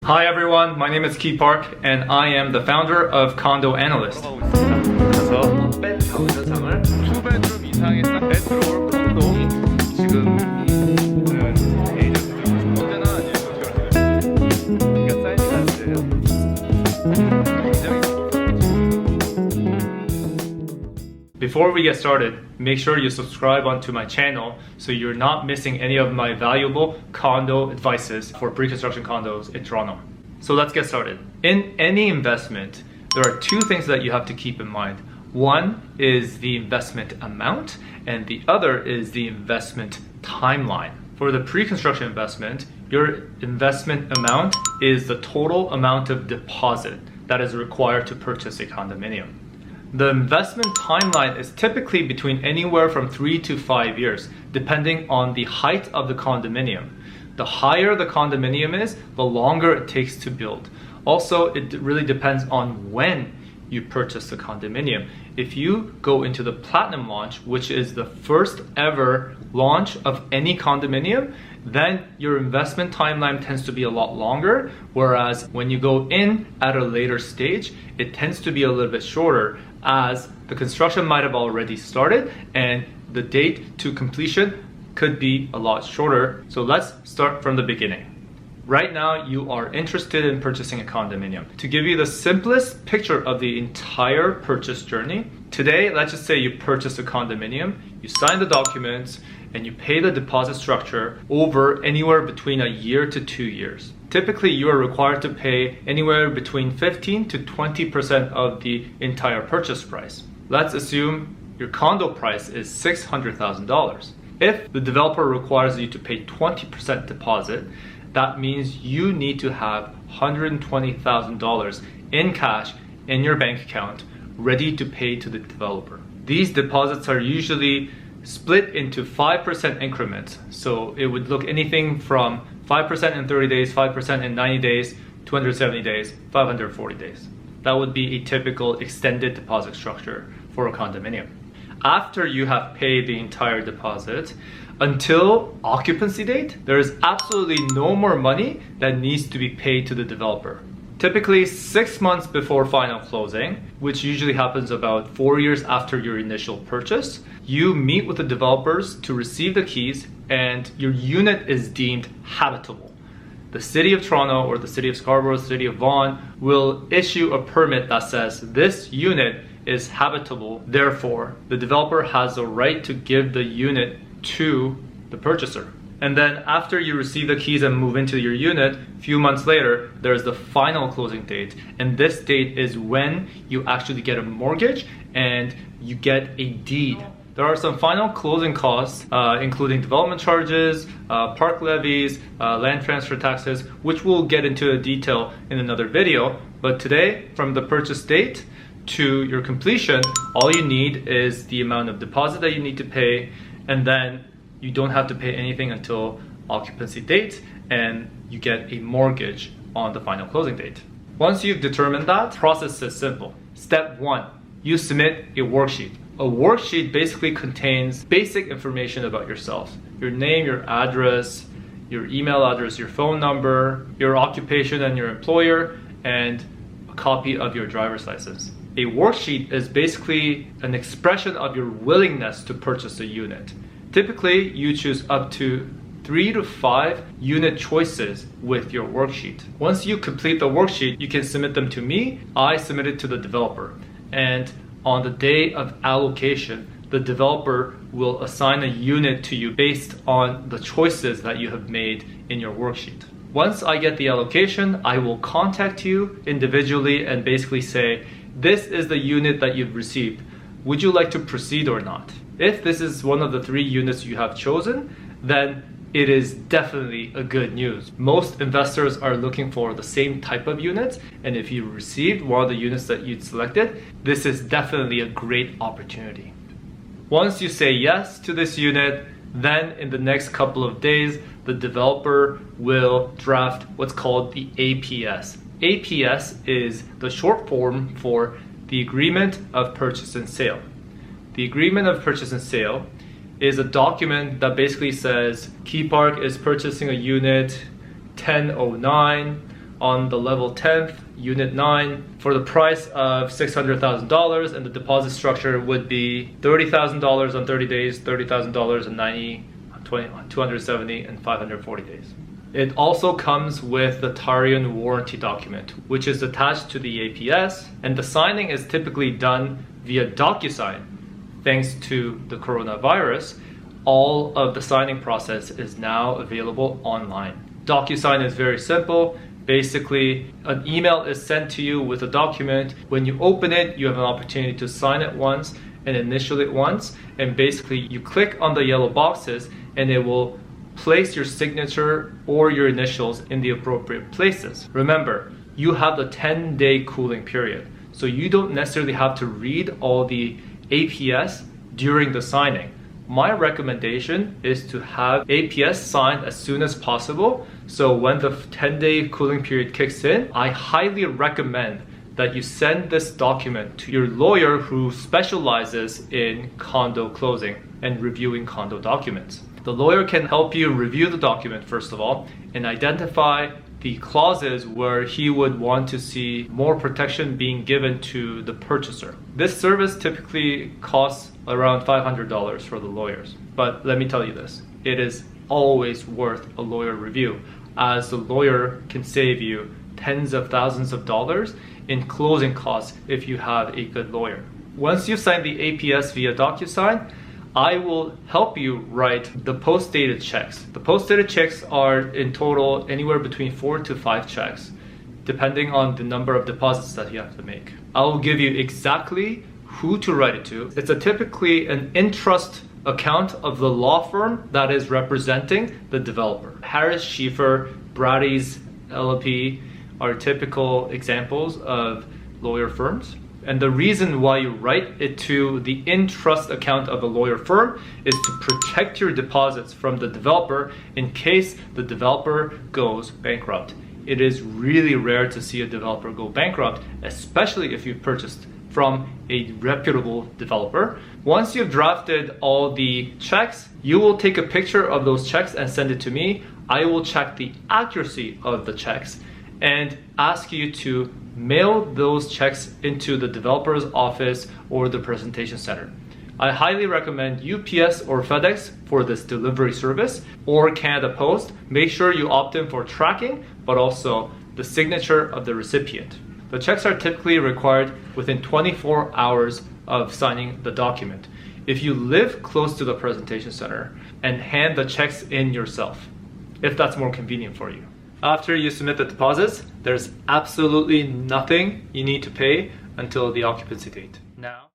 Hi everyone, my name is Kee Park and I am the founder of Condo Analyst. 그래서 벤타운상을 2bedroom 이상의 딱 베드로올 콘도 지금 에이전트들 언제나 그러니까 사인이 났는데요. Before we get started, make sure you subscribe onto my channel so you're not missing any of my valuable condo advices for pre-construction condos in Toronto. So let's get started. In any investment, there are two things that you have to keep in mind. One is the investment amount and the other is the investment timeline. For the pre-construction investment, your investment amount is the total amount of deposit that is required to purchase a condominium. The investment timeline is typically between anywhere from 3 to 5 years, depending on the height of the condominium. The higher the condominium is, the longer it takes to build. Also, it really depends on when you purchase the condominium. If you go into the platinum launch, which is the first ever launch of any condominium, then your investment timeline tends to be a lot longer, whereas when you go in at a later stage, it tends to be a little bit shorter, as the construction might have already started and the date to completion could be a lot shorter. So let's start from the beginning. Right now, you are interested in purchasing a condominium. To give you the simplest picture of the entire purchase journey, today, let's just say you purchase a condominium, you sign the documents, and you pay the deposit structure over anywhere between a year to 2 years. Typically, you are required to pay anywhere between 15 to 20% of the entire purchase price. Let's assume your condo price is $600,000. If the developer requires you to pay 20% deposit, that means you need to have $120,000 in cash in your bank account ready to pay to the developer. These deposits are usually split into 5% increments. So it would look anything from 5% in 30 days, 5% in 90 days, 270 days, 540 days. That would be a typical extended deposit structure for a condominium. After you have paid the entire deposit, until occupancy date, there is absolutely no more money that needs to be paid to the developer. Typically 6 months before final closing, which usually happens about 4 years after your initial purchase, you meet with the developers to receive the keys and your unit is deemed habitable. The City of Toronto or the City of Scarborough, the City of Vaughan will issue a permit that says this unit is habitable. Therefore, the developer has the right to give the unit to the purchaser. And then after you receive the keys and move into your unit, a few months later, there's the final closing date. And this date is when you actually get a mortgage and you get a deed. There are some final closing costs, including development charges, park levies, land transfer taxes, which we'll get into detail in another video. But today, from the purchase date to your completion, all you need is the amount of deposit that you need to pay, and then you don't have to pay anything until occupancy date, and you get a mortgage on the final closing date. Once you've determined that, the process is simple. Step 1, you submit a worksheet. A worksheet basically contains basic information about yourself. Your name, your address, your email address, your phone number, your occupation and your employer, and a copy of your driver's license. A worksheet is basically an expression of your willingness to purchase a unit. Typically, you choose up to 3 to 5 unit choices with your worksheet. Once you complete the worksheet, you can submit them to me. I submit it to the developer. And on the day of allocation, the developer will assign a unit to you based on the choices that you have made in your worksheet. Once I get the allocation, I will contact you individually and basically say, this is the unit that you've received. Would you like to proceed or not? If this is one of the 3 units you have chosen, then it is definitely a good news. Most investors are looking for the same type of units, and if you received one of the units that you'd selected, this is definitely a great opportunity. Once you say yes to this unit, then in the next couple of days, the developer will draft what's called the APS. APS is the short form for the Agreement of Purchase and Sale. The Agreement of Purchase and Sale is a document that basically says Kee Park is purchasing a unit 1009 on the level 10th, unit 9, for the price of $600,000, and the deposit structure would be $30,000 on 30 days, $30,000 on 90, 270, and 540 days. It also comes with the Tarion Warranty document, which is attached to the APS, and the signing is typically done via Docusign. Thanks to the coronavirus, all of the signing process is now available online. Docusign is very simple. Basically, an email is sent to you with a document. When you open it, you have an opportunity to sign it once and initial it once, and basically you click on the yellow boxes and it will place your signature or your initials in the appropriate places. Remember, you have the 10-day cooling period, so you don't necessarily have to read all the APS during the signing. My recommendation is to have APS signed as soon as possible, so when the 10-day cooling period kicks in, I highly recommend that you send this document to your lawyer who specializes in condo closing and reviewing condo documents. The lawyer can help you review the document first of all and identify the clauses where he would want to see more protection being given to the purchaser. This service typically costs around $500 for the lawyers. But let me tell you this, it is always worth a lawyer review, as the lawyer can save you tens of thousands of dollars in closing costs if you have a good lawyer. Once you sign the APS via Docusign, I will help you write the post-dated checks. The post-dated checks are in total anywhere between 4 to 5 checks, depending on the number of deposits that you have to make. I will give you exactly who to write it to. It's typically an in-trust account of the law firm that is representing the developer. Harris, Schieffer, Brady's, LLP are typical examples of lawyer firms. And the reason why you write it to the in-trust account of a lawyer firm is to protect your deposits from the developer in case the developer goes bankrupt. It is really rare to see a developer go bankrupt, especially if you've purchased from a reputable developer. Once you've drafted all the checks, you will take a picture of those checks and send it to me. I will check the accuracy of the checks and ask you to mail those checks into the developer's office or the presentation center. I highly recommend UPS or FedEx for this delivery service, or Canada Post. Make sure you opt in for tracking, but also the signature of the recipient. The checks are typically required within 24 hours of signing the document. If you live close to the presentation center, and hand the checks in yourself, if that's more convenient for you. After you submit the deposits, there's absolutely nothing you need to pay until the occupancy date. Now,